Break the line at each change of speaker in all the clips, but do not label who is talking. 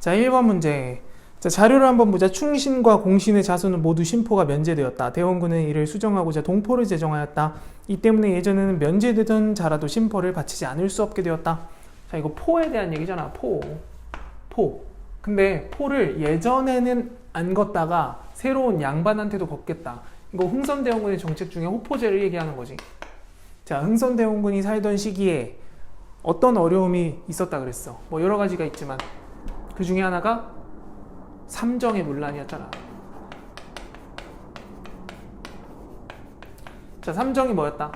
자, 1번 문제. 자, 자료를 한번 보자. 충신과 공신의 자손은 모두 신포가 면제되었다. 대원군은 이를 수정하고자 동포를 제정하였다. 이 때문에 예전에는 면제되던 자라도 신포를 바치지 않을 수 없게 되었다. 자, 이거 포에 대한 얘기잖아. 포. 근데 포를 예전에는 안 걷다가 새로운 양반한테도 걷겠다. 이거 흥선대원군의 정책 중에 호포제를 얘기하는 거지. 자, 흥선대원군이 살던 시기에 어떤 어려움이 있었다 그랬어. 뭐 여러 가지가 있지만 그 중에 하나가 삼정의 문란이었잖아. 자, 삼정이 뭐였다?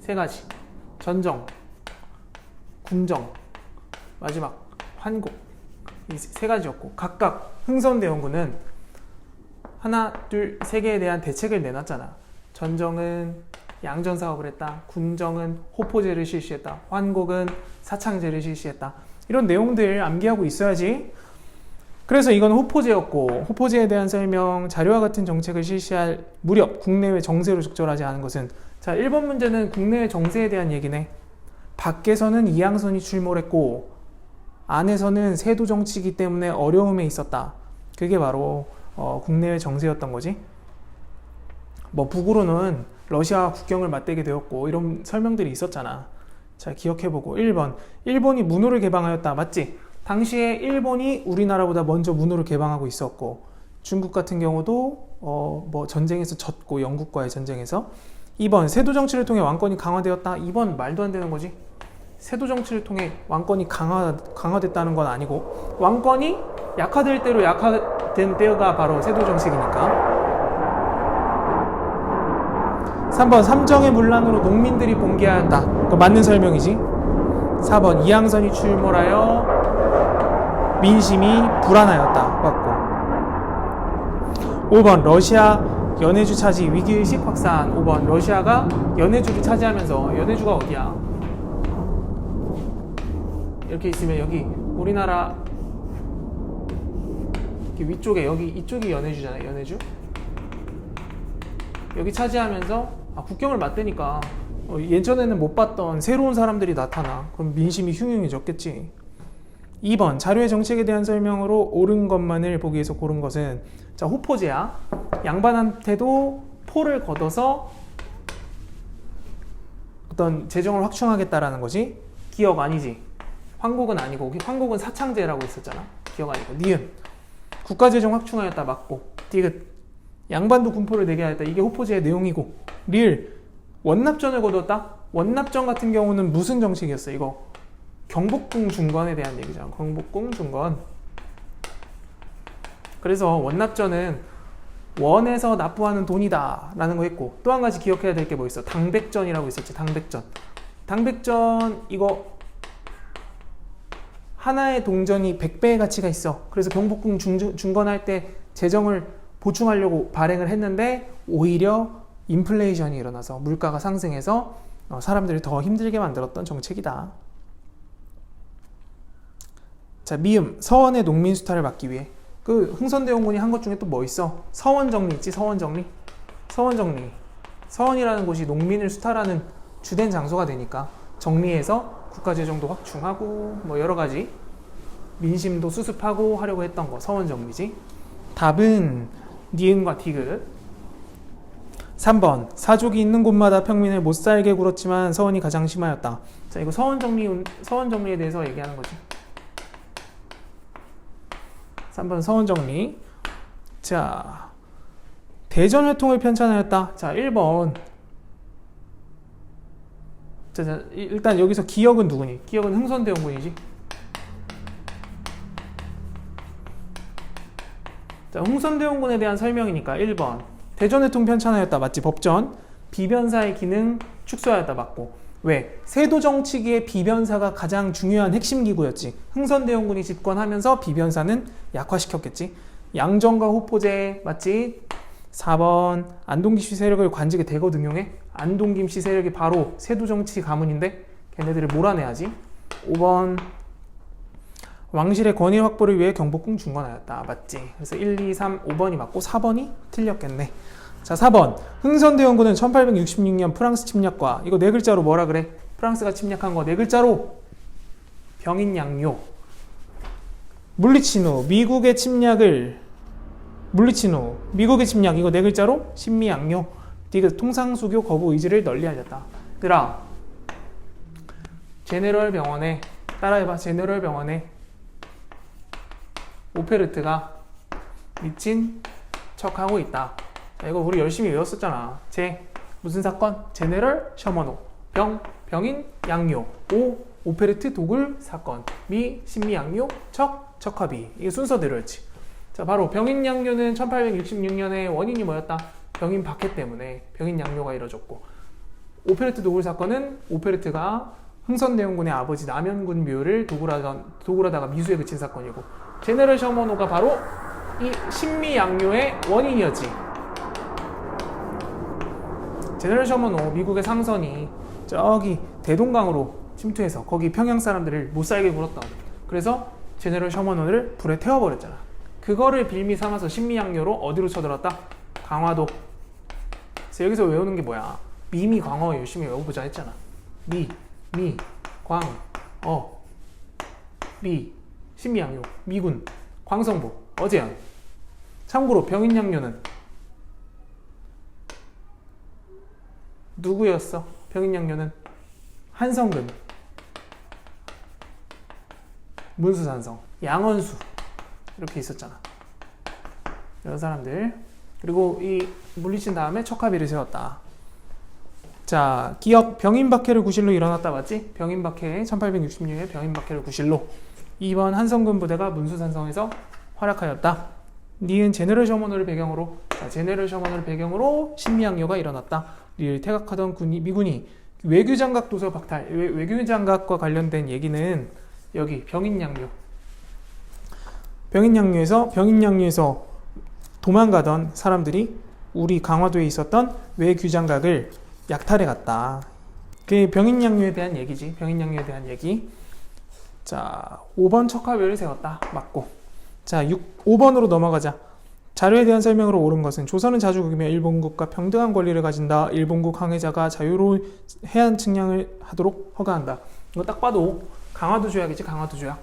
세 가지. 전정, 군정, 마지막 환곡. 이 세 가지였고, 각각 흥선대원군은 하나, 둘, 세 개에 대한 대책을 내놨잖아. 전정은 양전 사업을 했다. 군정은 호포제를 실시했다. 환곡은 사창제를 실시했다. 이런 내용들 암기하고 있어야지. 그래서 이건 호포제였고, 호포제에 대한 설명, 자료와 같은 정책을 실시할 무렵 국내외 정세로 적절하지 않은 것은, 자, 1번 문제는 국내외 정세에 대한 얘기네. 밖에서는 이양선이 출몰했고 안에서는 세도 정치이기 때문에 어려움에 있었다. 그게 바로 국내외 정세였던 거지. 뭐 북으로는 러시아와 국경을 맞대게 되었고 이런 설명들이 있었잖아. 자, 기억해보고. 1번, 일본이 문호를 개방하였다. 맞지? 당시에 일본이 우리나라보다 먼저 문호를 개방하고 있었고, 중국 같은 경우도 뭐 전쟁에서 졌고, 영국과의 전쟁에서. 2번, 세도 정치를 통해 왕권이 강화되었다. 2번 말도 안 되는 거지. 세도 정치를 통해 왕권이 강화됐다는 건 아니고, 왕권이 약화될 대로 약화된 때가 바로 세도 정책이니까. 3번, 삼정의 문란으로 농민들이 봉기하였다. 그거 맞는 설명이지. 4번, 이양선이 출몰하여 민심이 불안하였다. 맞고. 5번, 러시아 연해주 차지 위기의식 확산. 5번, 러시아가 연해주를 차지하면서, 연해주가 어디야? 이렇게 있으면 여기 우리나라 이렇게 위쪽에, 여기 이쪽이 연해주잖아요. 연해주. 여기 차지하면서 국경을 맞대니까 예전에는 못 봤던 새로운 사람들이 나타나. 그럼 민심이 흉흉해졌겠지. 2번, 자료의 정책에 대한 설명으로 옳은 것만을 보기 위해서 고른 것은, 자, 호포제야. 양반한테도 포를 걷어서 어떤 재정을 확충하겠다라는 거지. 기억 아니지. 환곡은 아니고, 환곡은 사창제라고 했었잖아. 기억 아니고. 니은, 국가재정 확충하였다. 맞고. 디귿, 양반도 군포를 내게 하였다. 이게 호포제의 내용이고. 리을, 원납전을 거뒀다. 원납전 같은 경우는 무슨 정책이었어? 이거 경복궁 중건에 대한 얘기잖아. 경복궁 중건. 그래서 원납전은 원에서 납부하는 돈이다 라는 거 했고, 또 한 가지 기억해야 될 게 뭐 있어? 당백전이라고 있었지. 당백전 이거 하나의 동전이 100배의 가치가 있어. 그래서 경복궁 중건할 때 재정을 보충하려고 발행을 했는데 오히려 인플레이션이 일어나서 물가가 상승해서 사람들을 더 힘들게 만들었던 정책이다. 자, 미음, 서원의 농민 수탈을 막기 위해. 그 흥선대원군이 한 것 중에 또 뭐 있어? 서원정리 있지. 서원정리. 서원이라는 곳이 농민을 수탈하는 주된 장소가 되니까 정리해서 국가재정도 확충하고 뭐 여러 가지 민심도 수습하고 하려고 했던 거. 서원정리지. 답은 니은과 디귿. 3번, 사족이 있는 곳마다 평민을 못살게 굴었지만 서원이 가장 심하였다. 자, 이거 서원정리에 대해서 얘기하는 거지. 3번 서원정리. 자, 대전회통을 편찬하였다. 자, 1번. 자, 일단 여기서 기역은 누구니? 기역은 흥선대원군이지. 자, 흥선대원군에 대한 설명이니까 1번. 대전회통 편찬하였다. 맞지? 법전. 비변사의 기능 축소하였다. 맞고. 왜? 세도정치기의 비변사가 가장 중요한 핵심 기구였지. 흥선대원군이 집권하면서 비변사는 약화시켰겠지. 양정과 호포제. 맞지? 4번. 안동김씨 세력을 관직에 대거 등용해. 안동김씨 세력이 바로 세도정치 가문인데 걔네들을 몰아내야지. 5번. 왕실의 권위 확보를 위해 경복궁 중건하였다. 맞지? 그래서 1, 2, 3, 5번이 맞고 4번이 틀렸겠네. 자, 4번. 흥선대원군은 1866년 프랑스 침략과, 이거 네 글자로 뭐라 그래? 프랑스가 침략한 거 네 글자로 병인양요. 물리친 후 미국의 침략 이거 네 글자로 신미양요 디귿 통상수교 거부 의지를 널리 알렸다. 얘들아, 제네럴 병원에 따라해봐. 제네럴 병원에 오페르트가 미친 척하고 있다. 자, 이거 우리 열심히 외웠었잖아. 무슨 사건? 제네럴 셔먼호. 병인 양요. 오페르트 도굴 사건. 신미양요 척합의. 이게 순서대로였지. 자, 바로 병인 양요는 1866년에 원인이 뭐였다? 병인 박해 때문에 병인 양요가 이뤄졌고, 오페르트 도굴 사건은 오페르트가 흥선대원군의 아버지 남현군 묘를 도굴하다가 미수에 그친 사건이고, 제네럴 셔먼호가 바로 이 신미양요의 원인이었지. 제네럴 셔먼호 미국의 상선이 저기 대동강으로 침투해서 거기 평양 사람들을 못 살게 굴었다. 그래서 제네럴 셔먼호를 불에 태워버렸잖아. 그거를 빌미 삼아서 신미양요로 어디로 쳐들었다? 강화도. 그래서 여기서 외우는 게 뭐야? 미미 광어 열심히 외워보자 했잖아. 신미양요, 미군, 광성보, 어제현. 참고로 병인양요는 누구였어? 병인양요는 한성근, 문수산성, 양원수 이렇게 있었잖아. 이런 사람들. 그리고 이 물리친 다음에 척하비를 세웠다. 자, 기억 병인박해를 구실로 일어났다. 맞지? 병인박해 1866년에 병인박해를 구실로 2번 한성근 부대가 문수산성에서 활약하였다. 니은 제네럴 셔먼호를 배경으로, 제네럴 셔먼호를 배경으로 신미양요가 일어났다. 이를 태각하던 미군이 외교장각 도서 박탈. 외교장각과 관련된 얘기는 여기 병인양요에서 도망가던 사람들이 우리 강화도에 있었던 외교장각을 약탈해 갔다. 그게 병인양요에 대한 얘기지. 병인양요에 대한 얘기. 자, 5번 척하비를 세웠다. 맞고. 자, 5번으로 넘어가자. 자료에 대한 설명으로 옳은 것은 조선은 자주국이며 일본국과 평등한 권리를 가진다. 일본국 항해자가 자유로운 해안 측량을 하도록 허가한다. 이거 딱 봐도 강화도 조약이지. 강화도 조약.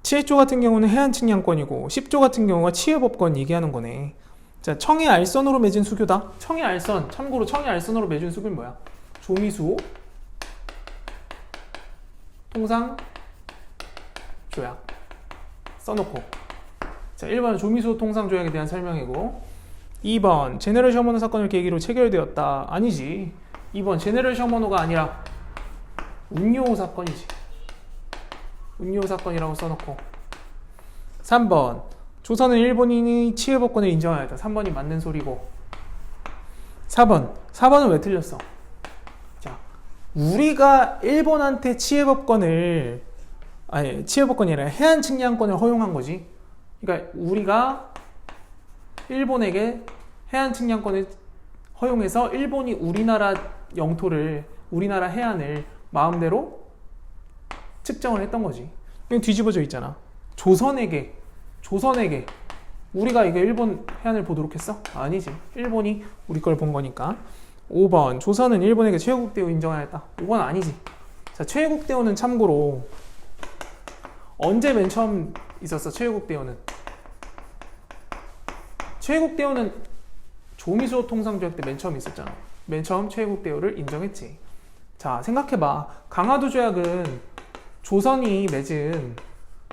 7조 같은 경우는 해안 측량권이고 10조 같은 경우가 치해법권 얘기하는 거네. 자, 청해 알선으로 맺은 수교다. 청해 알선. 참고로 청해 알선으로 맺은 수교는 뭐야? 조미수 통상 조약 써놓고. 자, 1번은 조미수 통상 조약에 대한 설명이고, 2번 제네럴 셔먼호 사건을 계기로 체결되었다. 아니지. 2번 제네럴 셔먼호가 아니라 운요 사건이지. 운요 사건이라고 써놓고. 3번 조선은 일본인이 치해법권을 인정하였다. 3번이 맞는 소리고. 4번은 왜 틀렸어? 자, 우리가 일본한테 치해법권이 아니라 해안 측량권을 허용한 거지. 그러니까 우리가 일본에게 해안 측량권을 허용해서 일본이 우리나라 영토를, 우리나라 해안을 마음대로 측정을 했던 거지. 이건 뒤집어져 있잖아. 조선에게 우리가 이게 일본 해안을 보도록 했어? 아니지. 일본이 우리 걸 본 거니까. 5번 조선은 일본에게 최애국 대우 인정하였다. 5번 아니지. 자, 최애국 대우는 참고로 언제 맨 처음 있었어? 최애국 대우는 조미수 통상조약 때 맨 처음 있었잖아. 맨 처음 최애국 대우를 인정했지. 자, 생각해봐. 강화도 조약은 조선이 맺은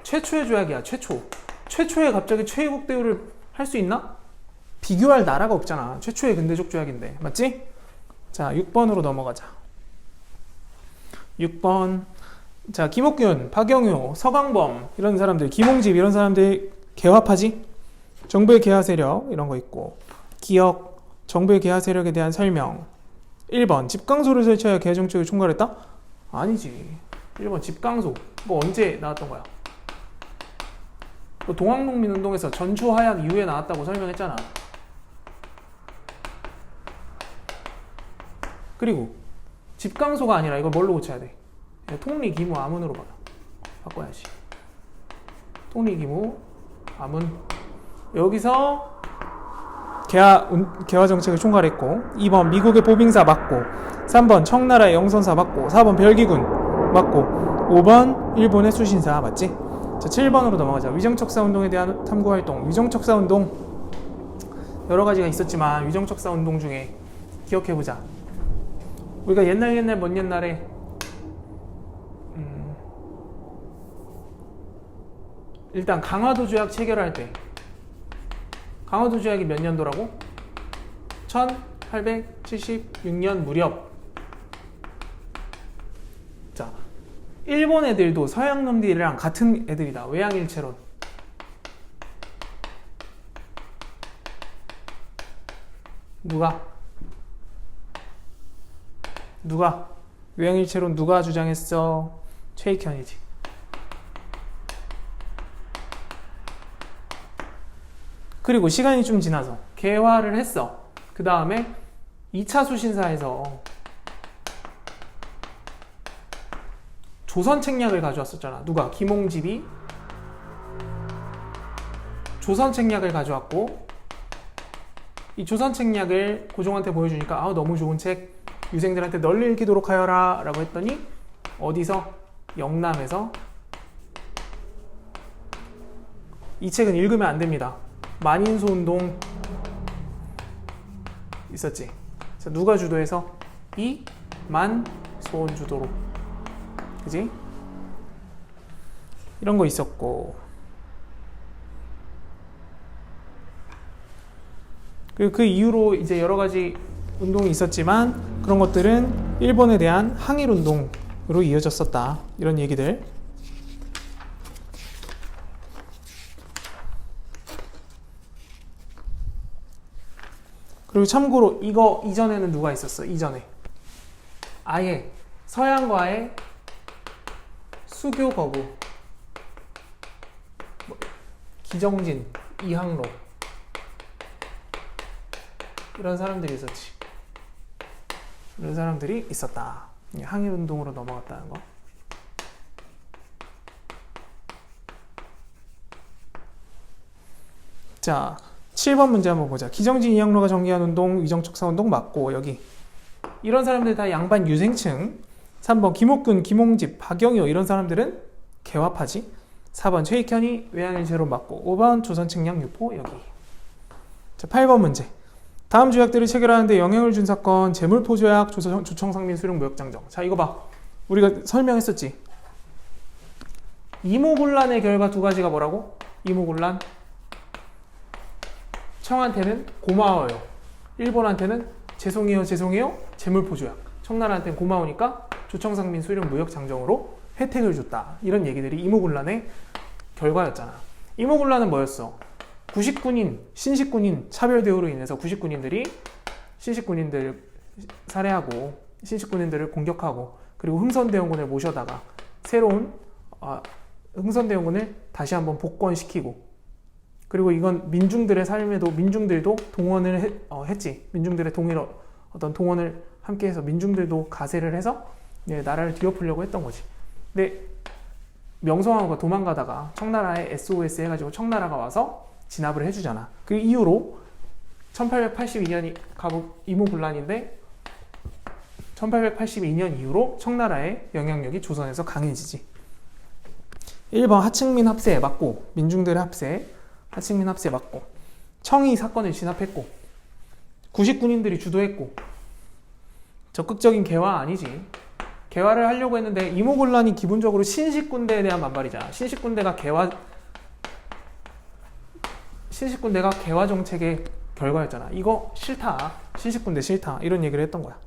최초의 조약이야. 최초에 갑자기 최애국 대우를 할 수 있나? 비교할 나라가 없잖아. 최초의 근대적 조약인데. 맞지? 자, 6번으로 넘어가자. 6번. 자, 김옥균, 박영효, 서강범 이런 사람들, 김홍집 이런 사람들 개화파지? 정부의 개화 세력 이런 거 있고. 기억, 정부의 개화 세력에 대한 설명. 1번 집강소를 설치하여 개화 정책을 총괄했다? 아니지. 1번 집강소. 이거 언제 나왔던 거야? 동학농민운동에서 전추하약 이후에 나왔다고 설명했잖아. 그리고 집강소가 아니라 이걸 뭘로 고쳐야 돼? 통리기무 아문으로 바꿔야지. 통리기무 아문. 여기서 개화 정책을 총괄했고, 2번 미국의 보빙사 맞고, 3번 청나라의 영선사 맞고, 4번 별기군 맞고. 5번 일본의 수신사 맞지? 자, 7번으로 넘어가자. 위정척사 운동에 대한 탐구 활동. 위정척사 운동 여러 가지가 있었지만 위정척사 운동 중에 기억해보자. 우리가 옛날 먼 옛날에 일단 강화도 조약 체결할 때 강화도 조약이 몇 년도라고? 1876년 무렵. 자, 일본 애들도 서양 놈들이랑 같은 애들이다. 외양일체론. 누가? 외양일체론 누가 주장했어? 최익현이지. 그리고 시간이 좀 지나서 개화를 했어. 그 다음에 2차 수신사에서 조선 책략을 가져왔었잖아. 누가? 김홍집이 조선 책략을 가져왔고, 이 조선 책략을 고종한테 보여주니까 너무 좋은 책, 유생들한테 널리 읽히도록 하여라 라고 했더니 어디서? 영남에서 이 책은 읽으면 안 됩니다. 만인소운동 있었지. 자, 누가 주도해서? 이만소운 주도로. 그지? 이런 거 있었고, 그리고 그 이후로 이제 여러 가지 운동이 있었지만 그런 것들은 일본에 대한 항일 운동으로 이어졌었다. 이런 얘기들. 그리고 참고로 이거 이전에는 누가 있었어? 이전에 아예 서양과의 수교 거부, 기정진, 이항로 이런 사람들이 있었지. 이런 사람들이 있었다. 항일 운동으로 넘어갔다는 거. 자, 7번 문제 한번 보자. 기정진, 이항로가 전개한 운동, 위정척사 운동 맞고. 여기 이런 사람들 다 양반 유생층. 3번 김옥균, 김홍집, 박영효 이런 사람들은 개화파지. 4번 최익현이 외양일체론 맞고. 5번 조선책략 유포. 여기. 자, 8번 문제. 다음 조약들을 체결하는데 영향을 준 사건, 재물포조약, 조청상민 수령 무역장정. 자, 이거 봐. 우리가 설명했었지. 이모곤란의 결과 두 가지가 뭐라고? 이모곤란. 청한테는 고마워요. 일본한테는 죄송해요, 재물포조약. 청나라한테는 고마우니까 조청상민 수령 무역장정으로 혜택을 줬다. 이런 얘기들이 이모곤란의 결과였잖아. 이모곤란은 뭐였어? 구식군인, 신식군인 차별대우로 인해서 구식군인들이 신식군인들 살해하고 신식군인들을 공격하고, 그리고 흥선대원군을 모셔다가 새로운 흥선대원군을 다시 한번 복권시키고, 그리고 이건 민중들의 삶에도 민중들도 동원을 했지. 민중들의 어떤 동원을 함께해서 민중들도 가세를 해서 나라를 뒤엎으려고 했던 거지. 근데 명성황후가 도망가다가 청나라에 SOS 해가지고 청나라가 와서 진압을 해주잖아. 그 이후로 1882년이 이모곤란인데 1882년 이후로 청나라의 영향력이 조선에서 강해지지. 1번 하층민 합세 맞고. 민중들의 합세, 하층민 합세 맞고. 청이 사건을 진압했고, 구식군인들이 주도했고. 적극적인 개화 아니지. 개화를 하려고 했는데 이모곤란이 기본적으로 신식군대에 대한 반발이잖아. 신식군대가 개화 정책의 결과였잖아. 이거 싫다. 신식군대 싫다. 이런 얘기를 했던 거야.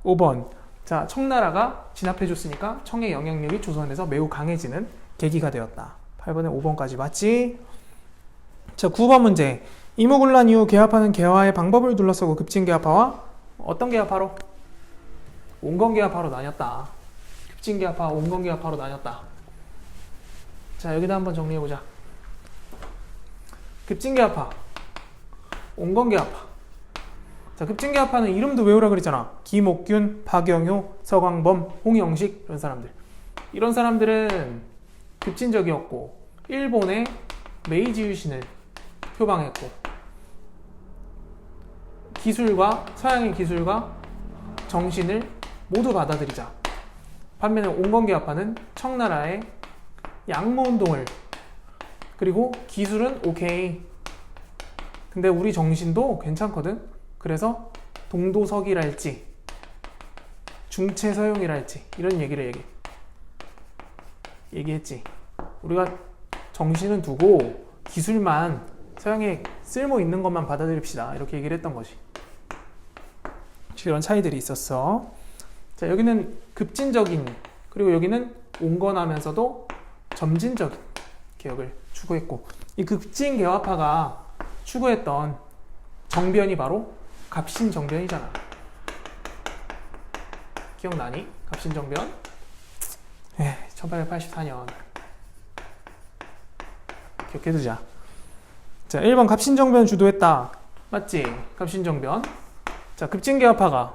5번. 자, 청나라가 진압해줬으니까 청의 영향력이 조선에서 매우 강해지는 계기가 되었다. 8번에 5번까지 맞지? 자, 9번 문제. 이모곤란 이후 개화파는 개화의 방법을 둘러싸고 급진개화파와 어떤 개화파로? 온건개화파로 나뉘었다. 급진개화파, 온건개화파로 나뉘었다. 자, 여기다 한번 정리해보자. 급진개화파, 온건개화파. 자, 급진개화파는 이름도 외우라 그랬잖아. 김옥균, 박영효, 서광범, 홍영식 이런 사람들. 이런 사람들은 급진적이었고 일본의 메이지 유신을 표방했고, 기술과 서양의 기술과 정신을 모두 받아들이자. 반면에 온건개화파는 청나라의 양모운동을, 그리고 기술은 오케이. 근데 우리 정신도 괜찮거든. 그래서 동도서기랄지 중체서용이랄지 이런 얘기를 얘기했지. 우리가 정신은 두고 기술만, 서양에 쓸모 있는 것만 받아들입시다, 이렇게 얘기를 했던 거지. 이런 차이들이 있었어. 자, 여기는 급진적인, 그리고 여기는 온건하면서도 점진적인 개혁을 추구했고, 이 급진개화파가 추구했던 정변이 바로 갑신정변이잖아. 기억나니? 갑신정변? 1884년 기억해두자. 자, 1번 갑신정변 주도했다. 맞지? 갑신정변. 자, 급진개화파가,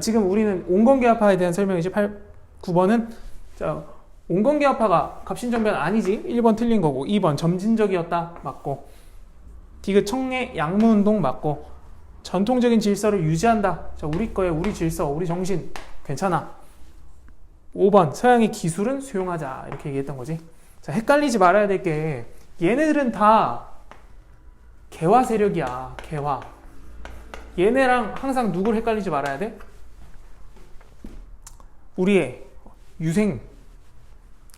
지금 우리는 온건개화파에 대한 설명이지. 9번은 자, 온건개화파가 갑신정변 아니지. 1번 틀린 거고. 2번 점진적이었다. 맞고. 디귿 청래 양무운동 맞고. 전통적인 질서를 유지한다. 자, 우리 거에 우리 질서, 우리 정신 괜찮아. 5번 서양의 기술은 수용하자, 이렇게 얘기했던 거지. 자, 헷갈리지 말아야 될 게, 얘네들은 다 개화 세력이야. 개화. 얘네랑 항상 누굴 헷갈리지 말아야 돼? 우리의 유생,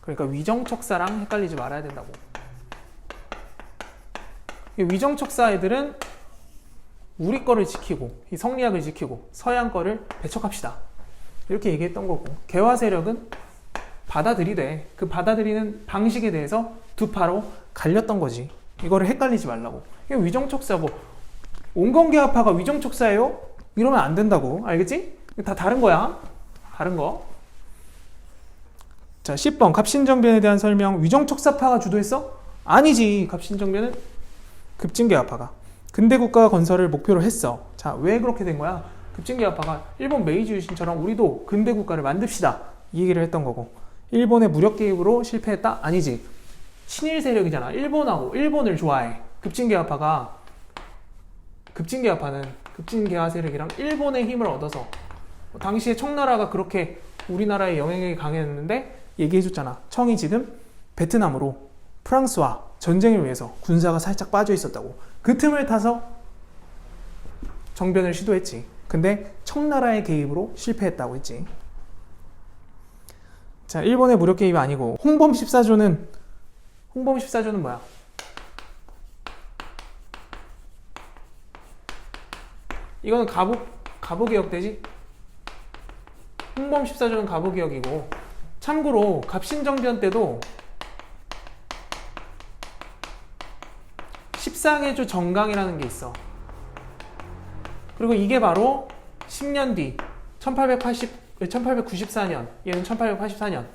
그러니까 위정척사랑 헷갈리지 말아야 된다고. 위정척사 애들은 우리 거를 지키고, 이 성리학을 지키고, 서양 거를 배척합시다, 이렇게 얘기했던 거고, 개화 세력은 받아들이되 그 받아들이는 방식에 대해서 두 파로 갈렸던 거지. 이거를 헷갈리지 말라고. 위정척사고, 온건개화파가 위정척사예요? 이러면 안 된다고. 알겠지? 다 다른 거야. 다른 거. 자, 10번 갑신정변에 대한 설명. 위정척사파가 주도했어? 아니지. 갑신정변은 급진개화파가 근대국가 건설을 목표로 했어. 자, 왜 그렇게 된 거야? 급진개화파가 일본 메이지 유신처럼 우리도 근대국가를 만듭시다, 이 얘기를 했던 거고. 일본의 무력 개입으로 실패했다? 아니지. 친일 세력이잖아. 일본을 좋아해. 급진개화파는 급진개화 세력이랑 일본의 힘을 얻어서, 당시에 청나라가 그렇게 우리나라의 영향력이 강했는데 얘기해줬잖아. 청이 지금 베트남으로 프랑스와 전쟁을 위해서 군사가 살짝 빠져 있었다고. 그 틈을 타서 정변을 시도했지. 근데 청나라의 개입으로 실패했다고 했지. 자, 일본의 무력 개입이 아니고, 홍범 14조는 뭐야? 이거는 가부개혁되지? 홍범 14조는 가부개혁이고, 참고로 갑신정변 때도 14개조 정강이라는 게 있어. 그리고 이게 바로 10년 뒤 1894년, 얘는 1884년,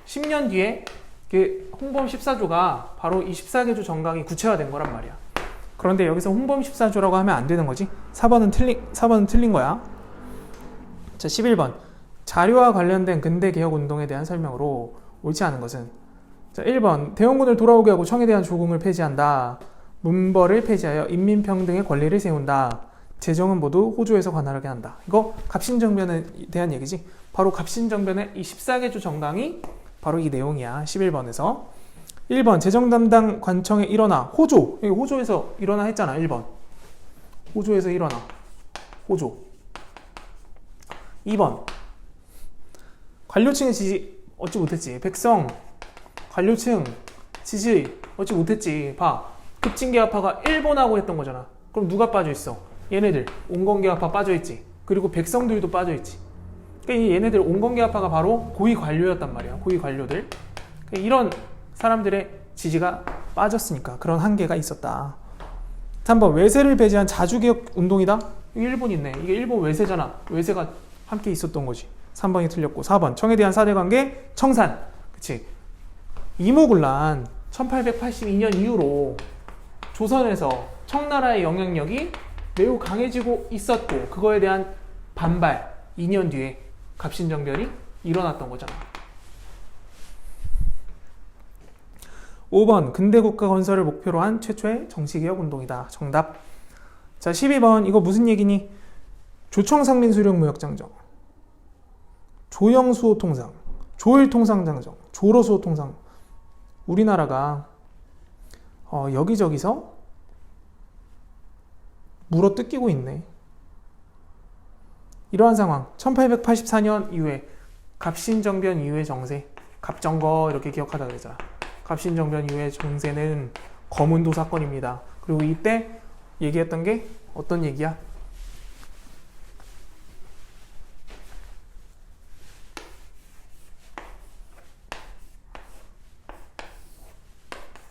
10년 뒤에 그 홍범 14조가 바로 이 14개조 정강이 구체화된 거란 말이야. 그런데 여기서 홍범 14조라고 하면 안 되는 거지. 4번은 틀린 거야. 자, 11번 자료와 관련된 근대 개혁 운동에 대한 설명으로 옳지 않은 것은, 자, 1번 대원군을 돌아오게 하고 청에 대한 조공을 폐지한다. 문벌을 폐지하여 인민평등의 권리를 세운다. 재정은 모두 호조에서 관할하게 한다. 이거 갑신정변에 대한 얘기지. 바로 갑신정변의 이 14개조 정강이 바로 이 내용이야. 11번에서. 1번 재정 담당 관청에 일어나. 호조. 여기 호조에서 일어나 했잖아. 1번 호조에서 일어나. 호조. 2번 관료층의 지지 얻지 못했지. 백성 관료층 지지 얻지 못했지. 봐, 급진개화파가 일본하고 했던 거잖아. 그럼 누가 빠져있어? 얘네들 온건개화파 빠져있지. 그리고 백성들도 빠져있지. 그러니까 얘네들 온건개화파가 바로 고위 관료였단 말이야. 고위 관료들. 그러니까 이런 사람들의 지지가 빠졌으니까 그런 한계가 있었다. 3번 외세를 배제한 자주개혁 운동이다. 이게 일본 있네. 이게 일본 외세잖아. 외세가 함께 있었던 거지. 3번이 틀렸고. 4번 청에 대한 사대관계 청산. 그치. 이모군란 1882년 이후로 조선에서 청나라의 영향력이 매우 강해지고 있었고, 그거에 대한 반발, 2년 뒤에 갑신정변이 일어났던 거잖아. 5번 근대국가 건설을 목표로 한 최초의 정치개혁 운동이다. 정답. 자, 12번 이거 무슨 얘기니? 조청상민수령무역장정. 조영 수호 통상, 조일 통상 장정, 조로 수호 통상. 우리나라가 여기저기서 물어 뜯기고 있네. 이러한 상황, 1884년 이후에 갑신정변 이후의 정세, 갑정거 이렇게 기억하다 그러잖아. 갑신정변 이후의 정세는 거문도 사건입니다. 그리고 이때 얘기했던 게 어떤 얘기야?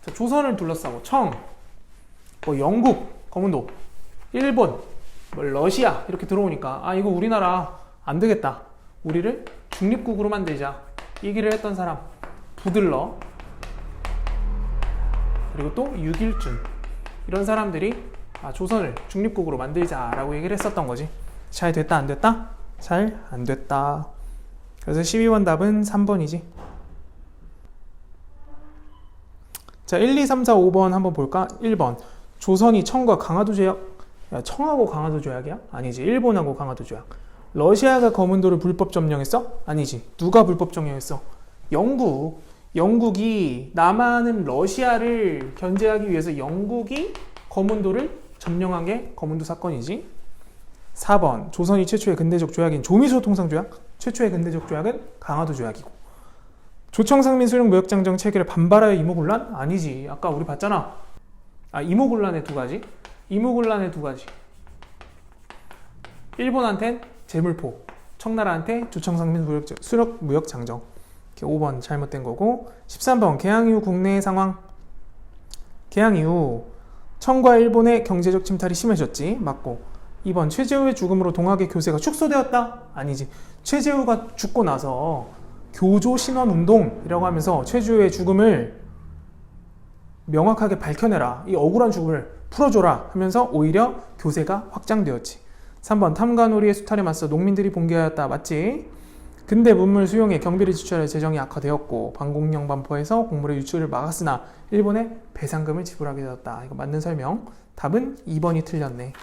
자, 조선을 둘러싸고 청, 뭐 영국, 거문도, 일본, 뭐 러시아 이렇게 들어오니까 아 이거 우리나라 안 되겠다. 우리를 중립국으로 만들자. 얘기를 했던 사람 부들러 그리고 또 유길준 이런 사람들이 조선을 중립국으로 만들자라고 얘기를 했었던 거지. 잘 됐다 안 됐다? 잘 안 됐다. 그래서 12번 답은 3번이지. 자 1, 2, 3, 4, 5번 한번 볼까? 1번 조선이 청과 강화도 조약. 야, 청하고 강화도 조약이야? 아니지. 일본하고 강화도 조약. 러시아가 거문도를 불법 점령했어? 아니지. 누가 불법 점령했어? 영국. 영국이 남한은 러시아를 견제하기 위해서 영국이 거문도를 점령한 게 거문도 사건이지. 4번 조선이 최초의 근대적 조약인 조미소 통상조약. 최초의 근대적 조약은 강화도 조약이고. 조청상민 수령 무역장정 체계를 반발하여 이모군란? 아니지. 아까 우리 봤잖아. 이모군란의 두 가지. 이모군란의 두 가지. 일본한텐 제물포, 청나라한테 조청상민 수력 무역장정. 5번 잘못된 거고. 13번 개항 이후 국내 상황. 개항 이후 청과 일본의 경제적 침탈이 심해졌지. 맞고. 2번 최재우의 죽음으로 동학의 교세가 축소되었다. 아니지. 최재우가 죽고 나서 교조 신원 운동이라고 하면서 최재우의 죽음을 명확하게 밝혀내라. 이 억울한 죽음을 풀어줘라 하면서 오히려 교세가 확장되었지. 3번 탐관오리의 수탈에 맞서 농민들이 봉기하였다. 맞지? 근대 문물 수용에 경비를 지출할 재정이 악화되었고 방공령 반포에서 곡물의 유출을 막았으나 일본에 배상금을 지불하게 되었다. 이거 맞는 설명. 답은 2번이 틀렸네.